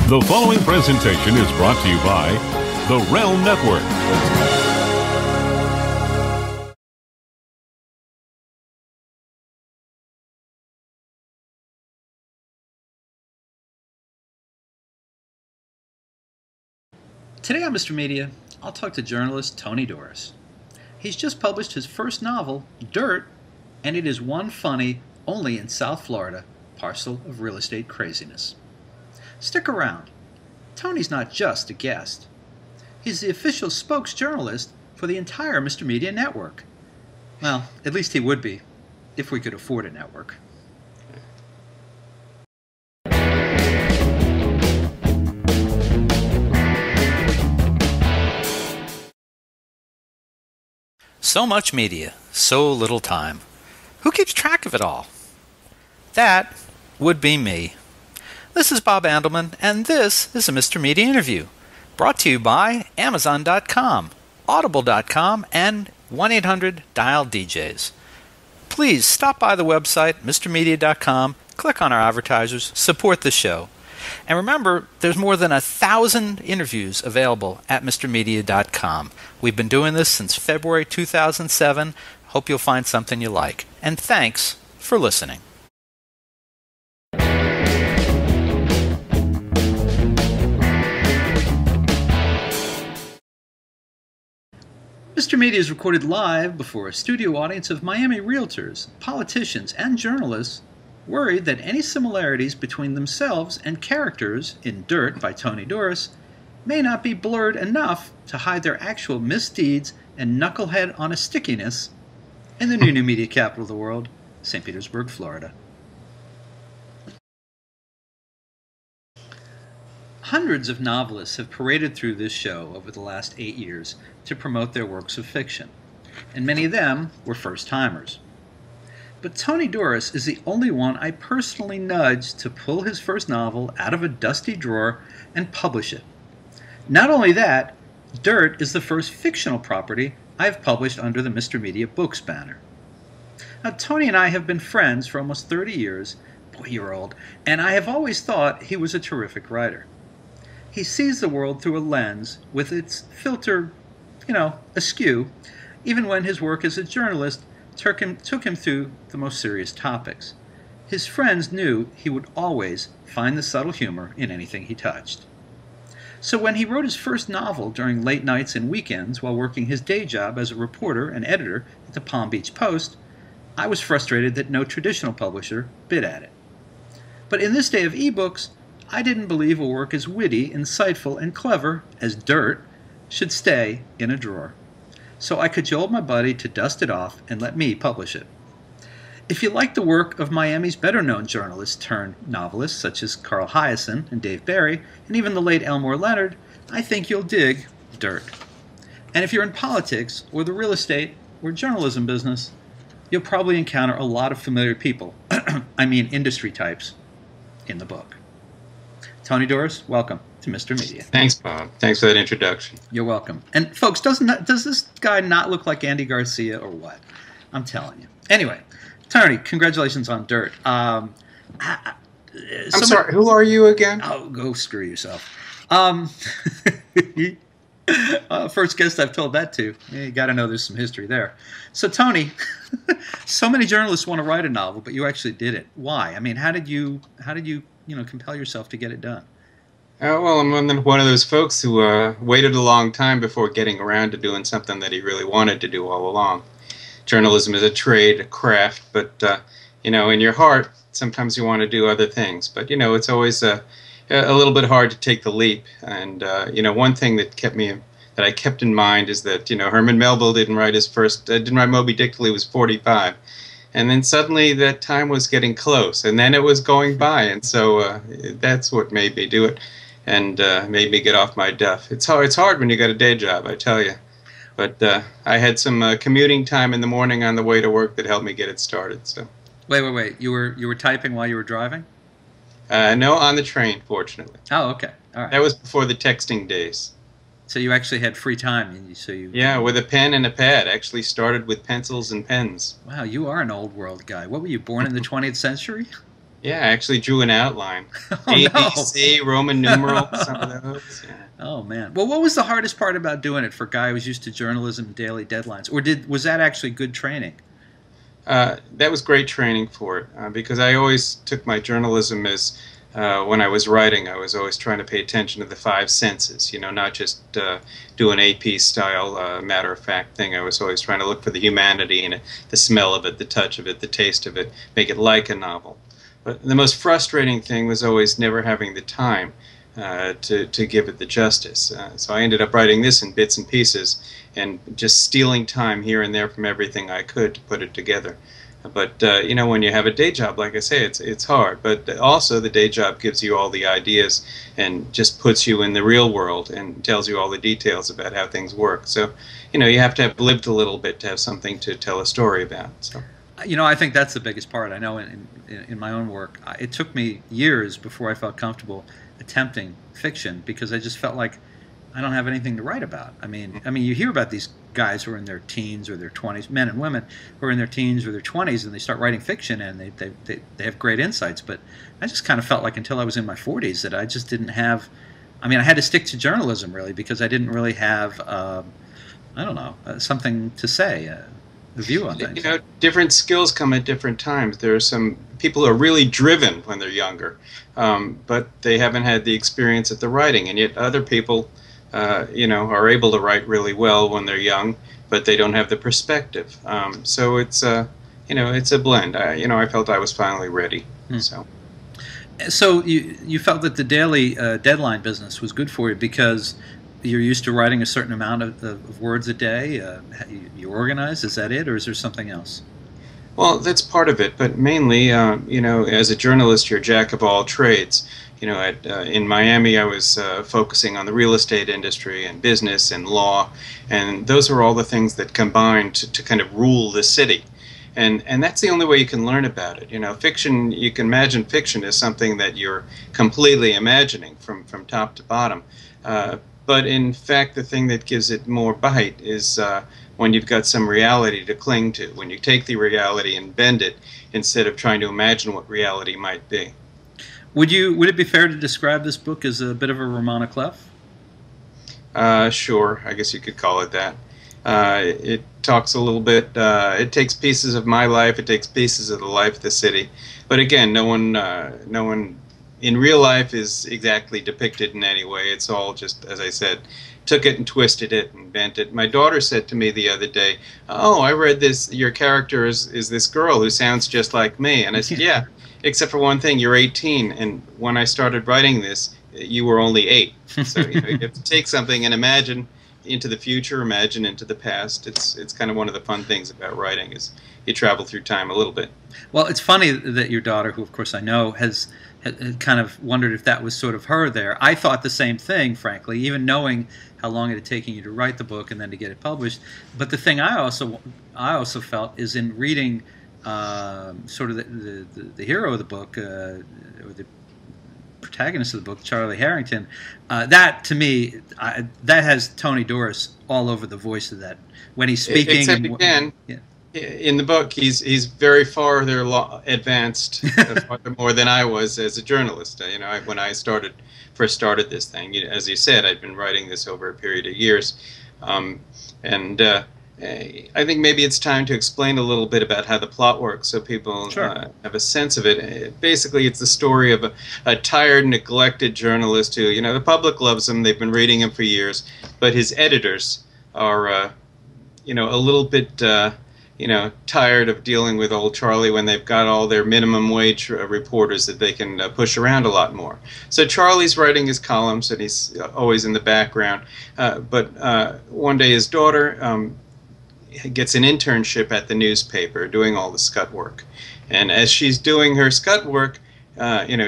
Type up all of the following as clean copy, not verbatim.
The following presentation is brought to you by the Realm Network. Today on Mr. Media, I'll talk to journalist Tony Doris. He's just published his first novel, Dirt, and it is one funny, only in South Florida, parcel of real estate craziness. Stick around. Tony's not just a guest. He's the official spokesjournalist for the entire Mr. Media network. Well, at least he would be, if we could afford a network. So much media, so little time. Who keeps track of it all? That would be me. This is Bob Andelman, and this is a Mr. Media interview, brought to you by Amazon.com, Audible.com, and 1-800-DIAL-DJs. Please stop by the website, MrMedia.com, click on our advertisers, support the show. And remember, there's more than 1,000 interviews available at MrMedia.com. We've been doing this since February 2007. Hope you'll find something you like. And thanks for listening. Mr. Media is recorded live before a studio audience of Miami realtors, politicians, and journalists worried that any similarities between themselves and characters in Dirt by Tony Doris may not be blurred enough to hide their actual misdeeds and knucklehead on a stickiness in the new media capital of the world, St. Petersburg, Florida. Hundreds of novelists have paraded through this show over the last 8 years to promote their works of fiction, and many of them were first-timers. But Tony Doris is the only one I personally nudged to pull his first novel out of a dusty drawer and publish it. Not only that, Dirt is the first fictional property I have published under the Mr. Media Books banner. Now, Tony and I have been friends for almost 30 years, boy, you're old, and I have always thought he was a terrific writer. He sees the world through a lens with its filter, askew, even when his work as a journalist took him through the most serious topics. His friends knew he would always find the subtle humor in anything he touched. So when he wrote his first novel during late nights and weekends while working his day job as a reporter and editor at the Palm Beach Post, I was frustrated that no traditional publisher bid at it. But in this day of ebooks, I didn't believe a work as witty, insightful, and clever as Dirt should stay in a drawer. So I cajoled my buddy to dust it off and let me publish it. If you like the work of Miami's better-known journalists turned novelists such as Carl Hiaasen and Dave Barry, and even the late Elmore Leonard, I think you'll dig Dirt. And if you're in politics, or the real estate, or journalism business, you'll probably encounter a lot of familiar people, I mean industry types, in the book. Tony Doris, welcome to Mr. Media. Thanks, Bob. Thanks for that introduction. You're welcome. And folks, does this guy not look like Andy Garcia or what? I'm telling you. Anyway, Tony, congratulations on Dirt. I'm sorry, who are you again? Oh, go screw yourself. First guest I've told that to. You got to know there's some history there. So, Tony, so many journalists want to write a novel, but you actually did it. Why? I mean, how did you compel yourself to get it done? Well, I'm one of those folks who waited a long time before getting around to doing something that he really wanted to do all along. Journalism is a trade, a craft, but, in your heart, sometimes you want to do other things. But, it's always a little bit hard to take the leap. And, one thing that I kept in mind is that, Herman Melville didn't write Moby Dick till he was 45. And then suddenly that time was getting close, and then it was going by, and so that's what made me do it, and made me get off my duff. It's hard when you got a day job, I tell you. But I had some commuting time in the morning on the way to work that helped me get it started. So. Wait. You were typing while you were driving? No, on the train, fortunately. Oh, okay. All right. That was before the texting days. So you actually had free time, Yeah, with a pen and a pad. Actually started with pencils and pens. Wow, you are an old world guy. What were you, born in the 20th century? Yeah, I actually drew an outline. Oh A, B, no! C, Roman numerals, some of those. Yeah. Oh man. Well, what was the hardest part about doing it for a guy who was used to journalism and daily deadlines, or was that actually good training? That was great training for it because I always took my journalism as when I was writing, I was always trying to pay attention to the five senses, not just do an AP style matter of fact thing. I was always trying to look for the humanity in it, the smell of it, the touch of it, the taste of it, make it like a novel. But the most frustrating thing was always never having the time to give it the justice. So I ended up writing this in bits and pieces and just stealing time here and there from everything I could to put it together. But when you have a day job, like I say, it's hard. But also the day job gives you all the ideas and just puts you in the real world and tells you all the details about how things work. So, you have to have lived a little bit to have something to tell a story about. So. I think that's the biggest part. I know in my own work, it took me years before I felt comfortable attempting fiction because I just felt like I don't have anything to write about. I mean, you hear about these guys who are in their teens or their 20s, men and women who are in their teens or their 20s, and they start writing fiction and they have great insights. But I just kind of felt like until I was in my 40s that I just didn't have. I mean, I had to stick to journalism really because I didn't really have, something to say. The view on things. Different skills come at different times. There are some people who are really driven when they're younger, but they haven't had the experience at the writing, and yet other people, are able to write really well when they're young, but they don't have the perspective. So it's it's a blend. I felt I was finally ready. So you felt that the daily deadline business was good for you because you're used to writing a certain amount of words a day. You organize. Is that it, or is there something else? Well, that's part of it, but mainly, as a journalist, you're a jack of all trades. In Miami, I was focusing on the real estate industry and business and law, and those are all the things that combine to kind of rule the city. And that's the only way you can learn about it. Fiction, you can imagine fiction as something that you're completely imagining from top to bottom. But in fact, the thing that gives it more bite is when you've got some reality to cling to, when you take the reality and bend it instead of trying to imagine what reality might be. Would it be fair to describe this book as a bit of a roman à clef? Sure, I guess you could call it that. It talks a little bit, it takes pieces of my life, it takes pieces of the life of the city. But again, no one in real life is exactly depicted in any way. It's all just, as I said, took it and twisted it and bent it. My daughter said to me the other day, "Oh, I read this, your character is this girl who sounds just like me." And I said, "Yeah, except for one thing, you're 18, and when I started writing this, you were only 8. So you have to take something and imagine into the future, imagine into the past. It's kind of one of the fun things about writing is you travel through time a little bit." Well, it's funny that your daughter, who of course I know, had kind of wondered if that was sort of her there. I thought the same thing, frankly, even knowing how long it had taken you to write the book and then to get it published. But the thing I also felt is in reading sort of the hero of the book, or the protagonist of the book, Charlie Harrington, that to me, that has Tony Doris all over the voice of that when he's speaking. Except again, in the book, he's very farther advanced, farther more than I was as a journalist. When I first started this thing, as you said, I'd been writing this over a period of years, and I think maybe it's time to explain a little bit about how the plot works so people have a sense of it. Basically, it's the story of a tired, neglected journalist who, the public loves him, they've been reading him for years, but his editors are, a little bit, tired of dealing with old Charlie when they've got all their minimum wage reporters that they can push around a lot more. So Charlie's writing his columns, and he's always in the background, but one day his daughter gets an internship at the newspaper doing all the scut work. And as she's doing her scut work,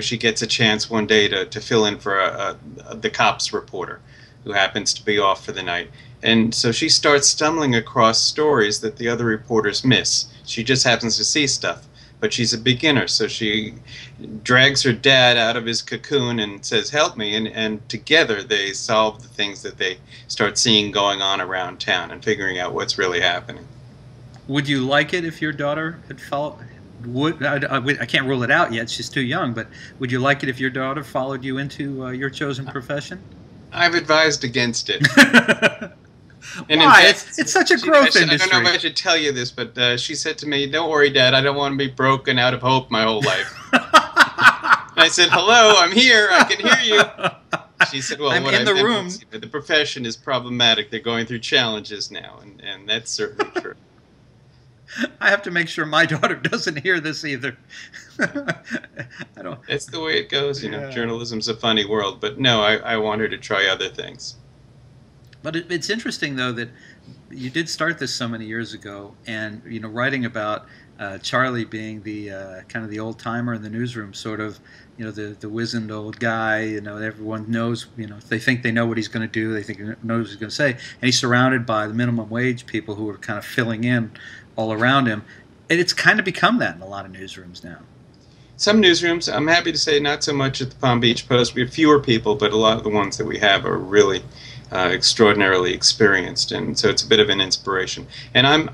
she gets a chance one day to fill in for the cops reporter who happens to be off for the night. And so she starts stumbling across stories that the other reporters miss. She just happens to see stuff, but she's a beginner, so she drags her dad out of his cocoon and says, "Help me," and together they solve the things that they start seeing going on around town and figuring out what's really happening. Would you like it if your daughter had I can't rule it out yet. She's too young. But would you like it if your daughter followed you into your chosen profession? I've advised against it. And Why? in fact, It's such a growth industry. I don't know if I should tell you this, but she said to me, "Don't worry, Dad. I don't want to be broken out of hope my whole life." And I said, "Hello, I'm here. I can hear you." She said, "Well, I'm in the room. The profession is problematic. They're going through challenges now, and that's certainly true." I have to make sure my daughter doesn't hear this either. I don't. It's the way it goes, you know. Journalism's a funny world, but no, I want her to try other things. But it's interesting, though, that you did start this so many years ago, and writing about Charlie being the kind of the old timer in the newsroom, sort of, the wizened old guy. Everyone knows. They think they know what he's going to do. They think they know what he's going to say, and he's surrounded by the minimum wage people who are kind of filling in all around him. And it's kind of become that in a lot of newsrooms now. Some newsrooms, I'm happy to say, not so much at the Palm Beach Post. We have fewer people, but a lot of the ones that we have are really extraordinarily experienced, and so it's a bit of an inspiration. And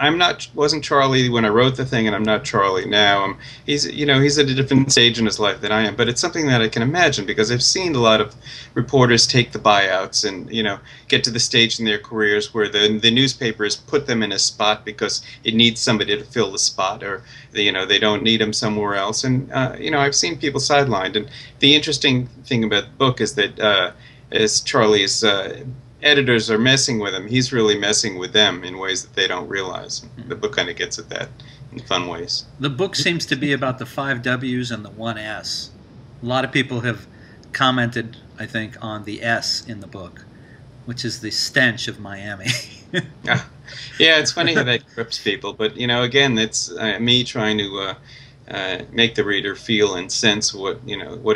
wasn't Charlie when I wrote the thing, and I'm not Charlie now. He's at a different stage in his life than I am, but it's something that I can imagine because I've seen a lot of reporters take the buyouts and get to the stage in their careers where the newspapers put them in a spot because it needs somebody to fill the spot, or they don't need them somewhere else. And I've seen people sidelined. And the interesting thing about the book is that as Charlie's editors are messing with him, he's really messing with them in ways that they don't realize. The book kind of gets at that in fun ways. The book seems to be about the 5 W's and the 1 S. A lot of people have commented, I think, on the S in the book, which is the stench of Miami. Yeah, it's funny how that grips people, but again, it's me trying to make the reader feel and sense what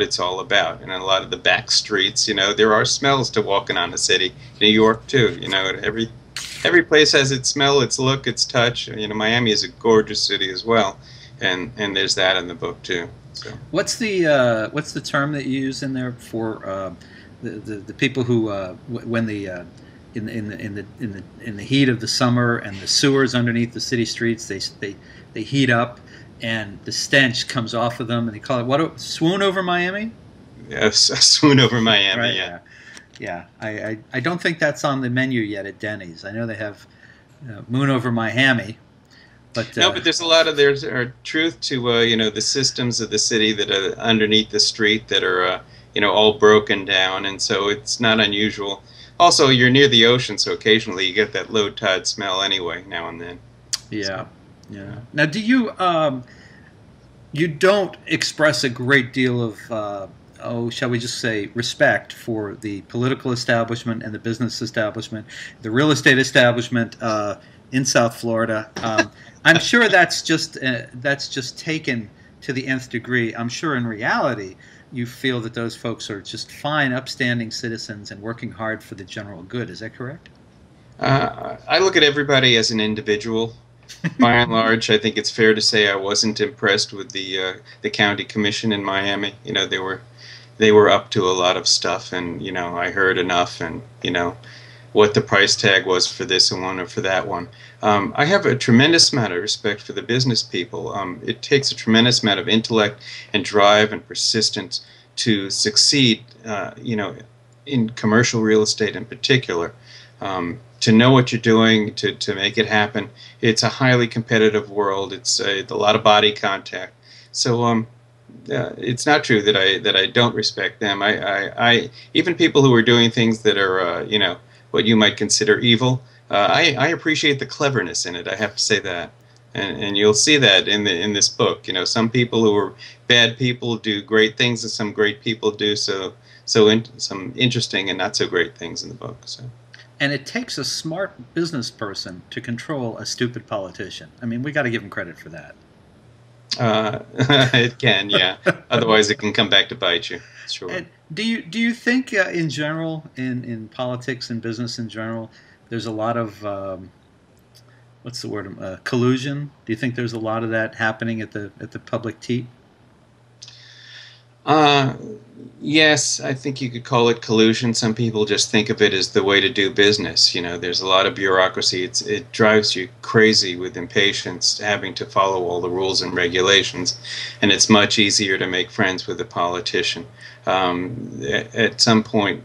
it's all about. And in a lot of the back streets, there are smells to walking on the city. New York too. Every place has its smell, its look, its touch. Miami is a gorgeous city as well, and there's that in the book too. So what's the term that you use in there for the people who when the in the heat of the summer and the sewers underneath the city streets they heat up and the stench comes off of them, and they call it swoon over Miami? Yes, swoon over Miami. Right? Yeah. I don't think that's on the menu yet at Denny's. I know they have moon over Miami, but no, but there's a truth to the systems of the city that are underneath the street that are all broken down, and so it's not unusual. Also, you're near the ocean, so occasionally you get that low tide smell anyway, now and then. Yeah. Yeah. Now, do you you don't express a great deal of shall we just say respect for the political establishment and the business establishment, the real estate establishment in South Florida? I'm sure that's just taken to the nth degree. I'm sure in reality you feel that those folks are just fine, upstanding citizens and working hard for the general good. Is that correct? I look at everybody as an individual. By and large, I think it's fair to say I wasn't impressed with the county commission in Miami. They were up to a lot of stuff, and I heard enough, and what the price tag was for this one or for that one. I have a tremendous amount of respect for the business people. It takes a tremendous amount of intellect and drive and persistence to succeed, in commercial real estate in particular. To know what you're doing, to make it happen. It's a highly competitive world. It's a lot of body contact. So it's not true that I don't respect them. I even people who are doing things that are what you might consider evil. I appreciate the cleverness in it. I have to say that, and you'll see that in this book. Some people who are bad people do great things, and some great people do some interesting and not so great things in the book. So. And it takes a smart business person to control a stupid politician. I mean, we got to give him credit for that. It can, yeah. Otherwise, it can come back to bite you. Sure. And do you think, in general, in politics and business in general, there's a lot of what's the word? Collusion. Do you think there's a lot of that happening at the public teat? Yes, I think you could call it collusion. Some people just think of it as the way to do business. You know, there's a lot of bureaucracy. It drives you crazy with impatience having to follow all the rules and regulations, and it's much easier to make friends with a politician. At some point,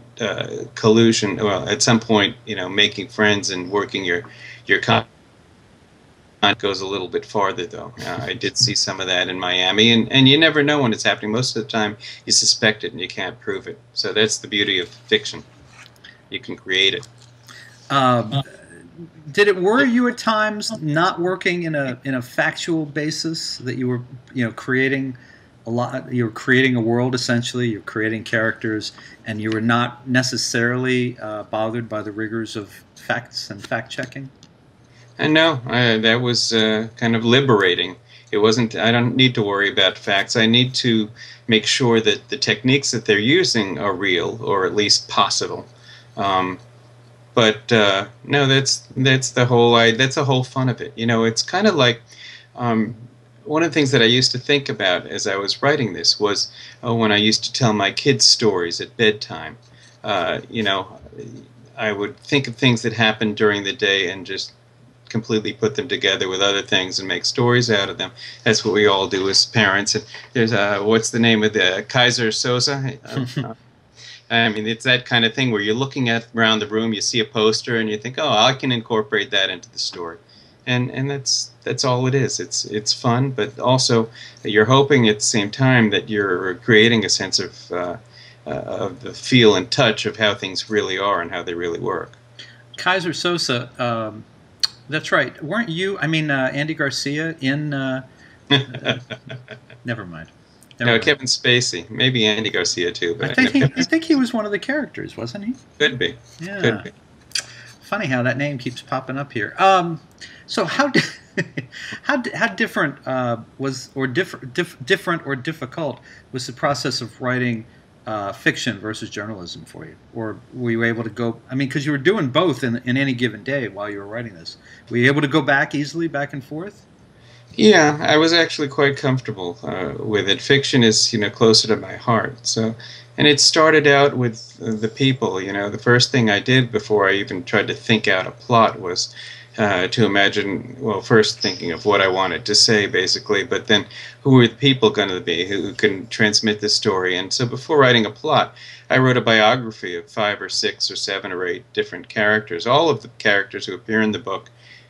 collusion. Well, at some point, you know, making friends and working your it goes a little bit farther, though. I did see some of that in Miami, and you never know when it's happening. Most of the time, you suspect it and you can't prove it. So that's the beauty of fiction. You can create it. Did it worry you at times not working in a factual basis, that you were, you know, creating a lot? You were creating a world, essentially. You're creating characters, and you were not necessarily bothered by the rigors of facts and fact checking. And no, that was kind of liberating. It wasn't. I don't need to worry about facts. I need to make sure that the techniques that they're using are real, or at least possible. But no, that's the whole fun of it. You know, it's kind of like one of the things that I used to think about as I was writing this was when I used to tell my kids stories at bedtime. You know, I would think of things that happened during the day and just completely put them together with other things and make stories out of them. That's what we all do as parents. And there's what's the name of the Kaiser Sosa? I mean, it's that kind of thing where you're looking at around the room, you see a poster, and you think, oh, I can incorporate that into the story. And that's all it is. It's fun, but also you're hoping at the same time that you're creating a sense of the feel and touch of how things really are and how they really work. Kaiser Sosa. That's right. Weren't you? I mean, Andy Garcia in. Never mind. No, Kevin Spacey. Maybe Andy Garcia too. But I think he was one of the characters, wasn't he? Could be. Yeah. Could be. Funny how that name keeps popping up here. So how different different or difficult was the process of writing fiction versus journalism for you? Or were you able to go, I mean, because you were doing both in any given day while you were writing this. Were you able to go back easily, back and forth? Yeah, I was actually quite comfortable with it. Fiction is, you know, closer to my heart. So, and it started out with the people. You know, the first thing I did before I even tried to think out a plot was to imagine, well, first thinking of what I wanted to say, basically, but then who are the people going to be who can transmit the story. And so before writing a plot, I wrote a biography of 5 or 6 or 7 or 8 different characters. All of the characters who appear in the book,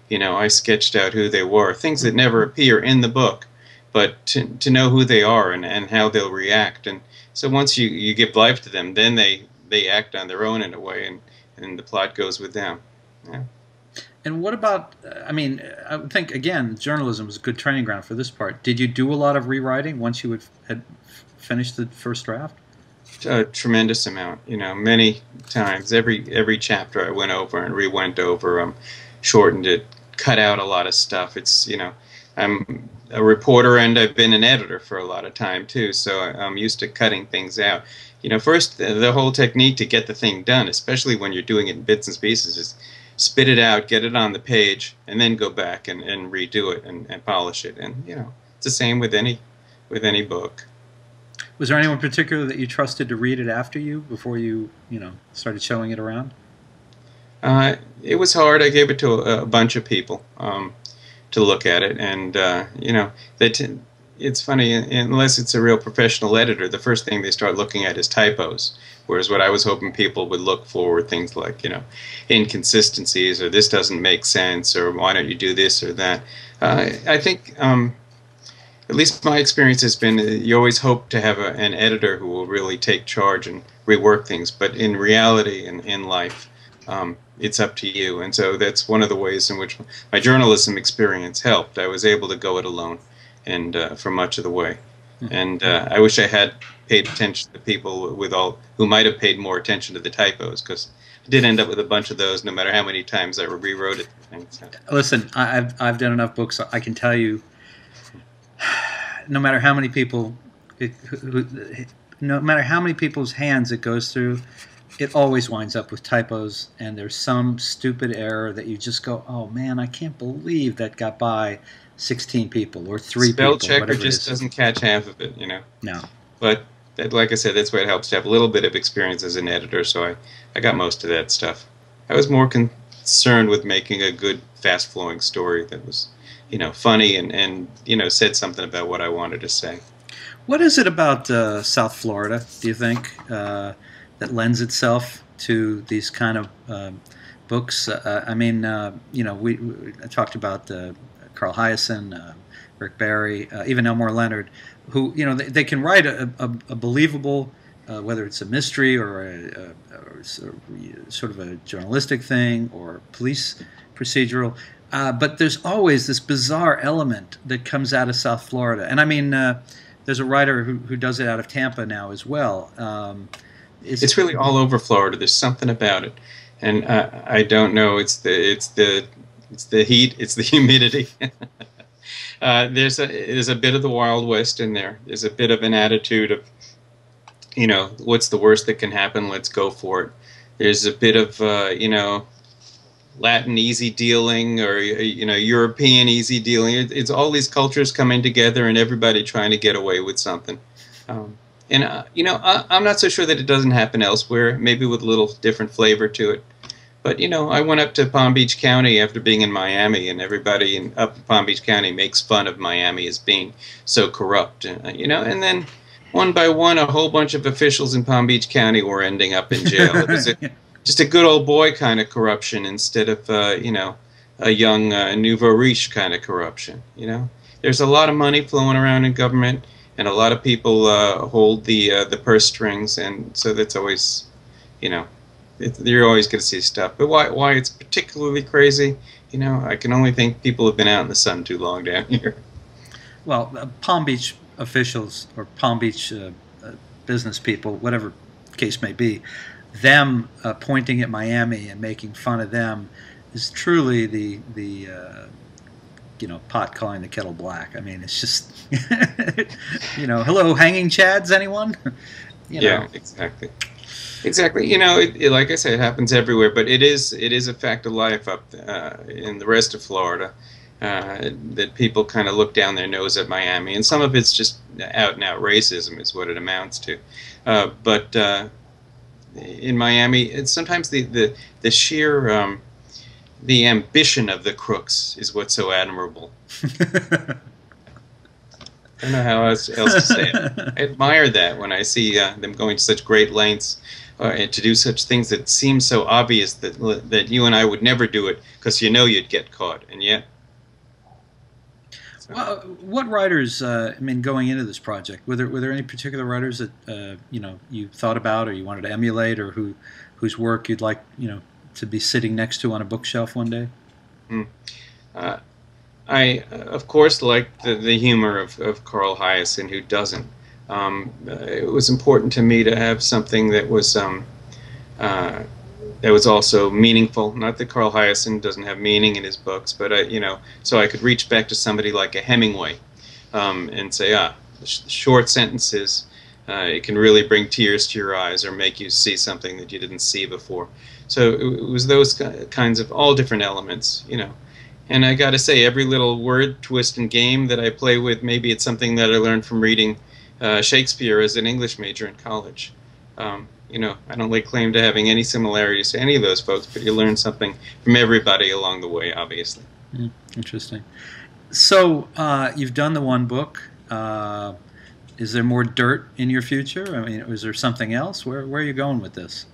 you know, I sketched out who they were, things that never appear in the book, but to know who they are and how they'll react. And so once you give life to them, then they act on their own in a way, and the plot goes with them. Yeah. And what about, I mean, I would think, again, journalism was a good training ground for this part. Did you do a lot of rewriting once you had finished the first draft? A tremendous amount, you know, many times. Every chapter I went over and re-went over, shortened it, cut out a lot of stuff. It's, you know, I'm a reporter and I've been an editor for a lot of time too, so I'm used to cutting things out. You know, first, the whole technique to get the thing done, especially when you're doing it in bits and pieces, is spit it out, get it on the page, and then go back and redo it and polish it. And, you know, it's the same with any book. Was there anyone particular that you trusted to read it after you before you know, started showing it around? It was hard. I gave it to a bunch of people to look at it, and you know, it's funny, unless it's a real professional editor, the first thing they start looking at is typos. Whereas what I was hoping people would look for were things like, you know, inconsistencies, or this doesn't make sense, or why don't you do this or that. I think, at least my experience has been, you always hope to have an editor who will really take charge and rework things. But in reality, in life, it's up to you. And so that's one of the ways in which my journalism experience helped. I was able to go it alone, and for much of the way. And I wish I had paid attention to people who might have paid more attention to the typos, because I did end up with a bunch of those no matter how many times I rewrote it. So. Listen, I've done enough books. I can tell you, no matter how many people, no matter how many people's hands it goes through, it always winds up with typos, and there's some stupid error that you just go, oh man, I can't believe that got by 16 people or 3 people. Spell checker just doesn't catch half of it, you know. No. But like I said, that's why it helps to have a little bit of experience as an editor. So I got most of that stuff. I was more concerned with making a good, fast-flowing story that was, funny and said something about what I wanted to say. What is it about South Florida, do you think, that lends itself to these kind of books? I mean, we talked about Carl Hiaasen, Rick Barry, even Elmore Leonard, who, they can write a believable, whether it's a mystery or a sort of a journalistic thing or police procedural, but there's always this bizarre element that comes out of South Florida. And I mean, there's a writer who does it out of Tampa now as well. It's really all over Florida. There's something about it, and I don't know. It's the heat. It's the humidity. There's a bit of the Wild West in there. There's a bit of an attitude of, what's the worst that can happen? Let's go for it. There's a bit of Latin easy dealing, or European easy dealing. It's all these cultures coming together and everybody trying to get away with something. I'm not so sure that it doesn't happen elsewhere, maybe with a little different flavor to it. But, I went up to Palm Beach County after being in Miami, and everybody up in Palm Beach County makes fun of Miami as being so corrupt. And then one by one, a whole bunch of officials in Palm Beach County were ending up in jail. It was just a good old boy kind of corruption instead of, a young nouveau riche kind of corruption. There's a lot of money flowing around in government, and a lot of people hold the purse strings, and so that's always, you're always going to see stuff. But why it's particularly crazy, I can only think people have been out in the sun too long down here. Well, Palm Beach officials or Palm Beach business people, whatever the case may be, them pointing at Miami and making fun of them is truly the pot calling the kettle black. I mean, it's just hello, hanging chads, anyone? Yeah, exactly. Like I say, it happens everywhere, but it is a fact of life up in the rest of Florida that people kind of look down their nose at Miami, and some of it's just out and out racism is what it amounts to. But in Miami, it's sometimes the sheer the ambition of the crooks is what's so admirable. I don't know how else to say it. I admire that when I see them going to such great lengths and to do such things that seem so obvious that you and I would never do it because you'd get caught, and yet. So. Well, what writers? Going into this project, were there any particular writers that you thought about or you wanted to emulate, or whose work you'd like to be sitting next to on a bookshelf one day? I, of course, liked the humor of Carl Hiaasen. Who doesn't? It was important to me to have something that was also meaningful. Not that Carl Hiaasen doesn't have meaning in his books, but so I could reach back to somebody like a Hemingway and say, short sentences. It can really bring tears to your eyes or make you see something that you didn't see before. So it was those kinds of all different elements, And I got to say, every little word twist and game that I play with, maybe it's something that I learned from reading Shakespeare as an English major in college. I don't lay claim to having any similarities to any of those folks, but you learn something from everybody along the way, obviously. Interesting. So you've done the one book. Is there more dirt in your future? I mean, is there something else? Where are you going with this?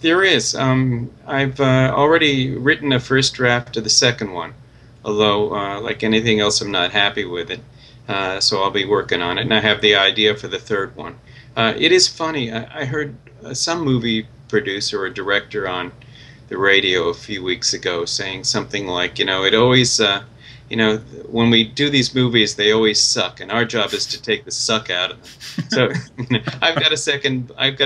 There is. I've already written a first draft of the second one, although, like anything else, I'm not happy with it. So I'll be working on it, and I have the idea for the third one. It is funny. I heard some movie producer or director on the radio a few weeks ago saying something like, it always, when we do these movies, they always suck, and our job is to take the suck out of them. So I've got a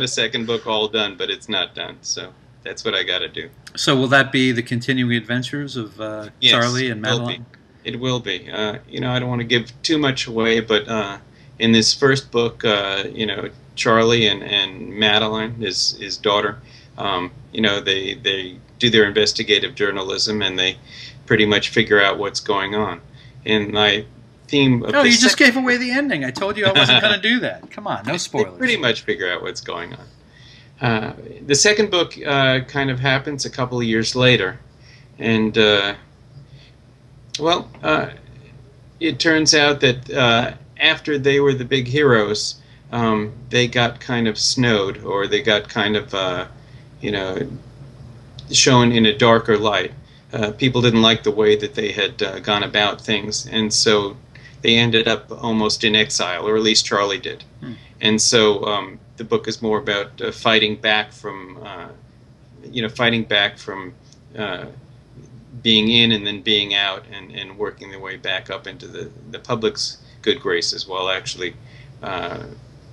second book all done, but it's not done. So that's what I got to do. So will that be the continuing adventures of yes, Charlie and Madeline? It will be. I don't want to give too much away, but in this first book, Charlie and Madeline, his daughter, they do their investigative journalism, and they pretty much figure out what's going on. And I theme of Oh, you just gave away the ending. I told you I wasn't going to do that. Come on, no spoilers. They pretty much figure out what's going on. The second book kind of happens a couple of years later. And, it turns out that after they were the big heroes, they got kind of snowed, or they got kind of, shown in a darker light. People didn't like the way that they had gone about things, and so they ended up almost in exile, or at least Charlie did. And so the book is more about fighting back from being in and then being out, and working their way back up into the public's good graces, while actually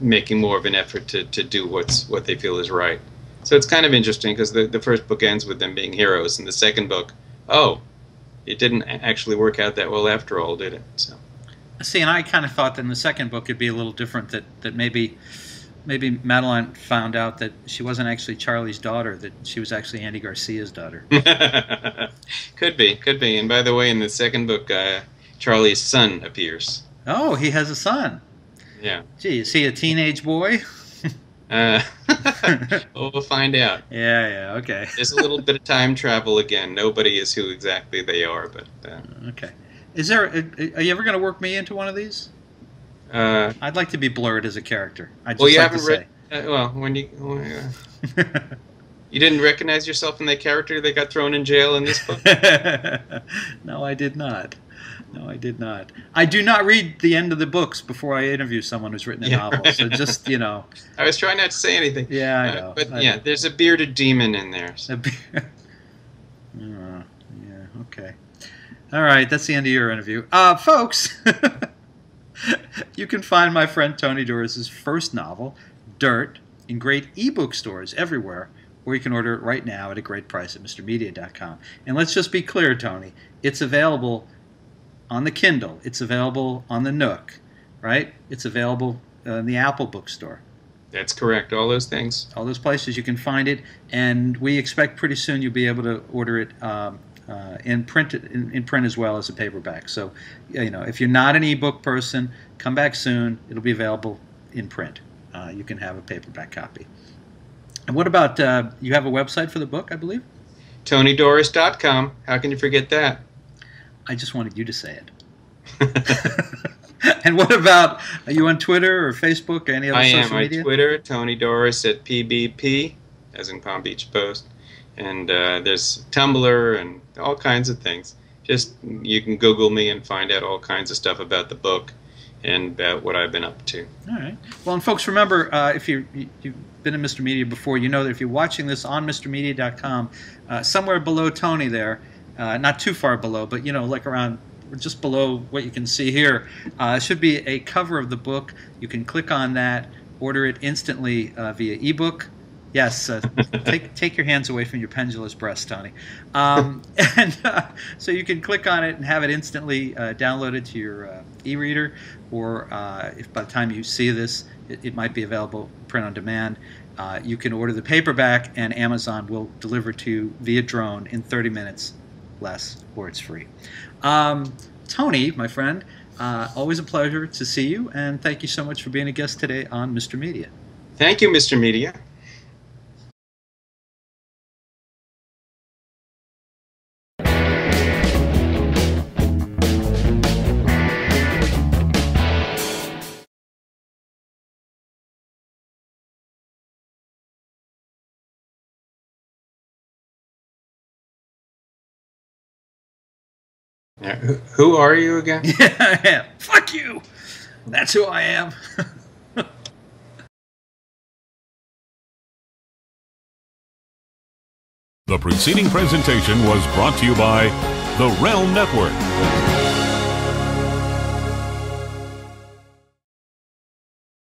making more of an effort to do what they feel is right. So it's kind of interesting, because the first book ends with them being heroes, and the second book, it didn't actually work out that well after all, did it? So. See, and I kind of thought that in the second book it'd be a little different, that maybe Madeline found out that she wasn't actually Charlie's daughter, that she was actually Andy Garcia's daughter. Could be. And by the way, in the second book, Charlie's son appears. Oh, he has a son. Yeah. Gee, is he a teenage boy? We'll find out. Yeah, okay. There's a little bit of time travel again. Nobody is who exactly they are, but... Okay. Are you ever going to work me into one of these? I'd like to be blurred as a character. You haven't read... when you... You didn't recognize yourself in that character that got thrown in jail in this book? No, I did not. I do not read the end of the books before I interview someone who's written a novel. So just, I was trying not to say anything. Yeah, I know. But there's a bearded demon in there. So. Yeah, okay. All right, that's the end of your interview. Folks, you can find my friend Tony Doris' first novel, Dirt, in great ebook stores everywhere, or you can order it right now at a great price at MrMedia.com. And let's just be clear, Tony, it's available on the Kindle. It's available on the Nook, right? It's available in the Apple bookstore. That's correct. All those things. All those places you can find it, and we expect pretty soon you'll be able to order it in print as well as a paperback. So, if you're not an ebook person, come back soon. It'll be available in print. You can have a paperback copy. And what about you have a website for the book, I believe? TonyDoris.com. How can you forget that? I just wanted you to say it. And what about, are you on Twitter or Facebook or any other social media? I am on Twitter, Tony Doris at PBP, as in Palm Beach Post. And there's Tumblr and all kinds of things. Just, you can Google me and find out all kinds of stuff about the book and about what I've been up to. All right. Well, and folks, remember, if you've been in Mr. Media before, you know that if you're watching this on MrMedia.com, somewhere below Tony there, not too far below, but like around just below what you can see here, should be a cover of the book. You can click on that, order it instantly via ebook. Yes, take your hands away from your pendulous breast, Tony. So you can click on it and have it instantly downloaded to your e-reader, or if by the time you see this, it might be available print on demand. You can order the paperback, and Amazon will deliver to you via drone in 30 minutes less, or it's free. Tony, my friend, always a pleasure to see you, and thank you so much for being a guest today on Mr. Media. Thank you, Mr. Media. Who are you again? Yeah, fuck you. That's who I am. The preceding presentation was brought to you by the Realm Network.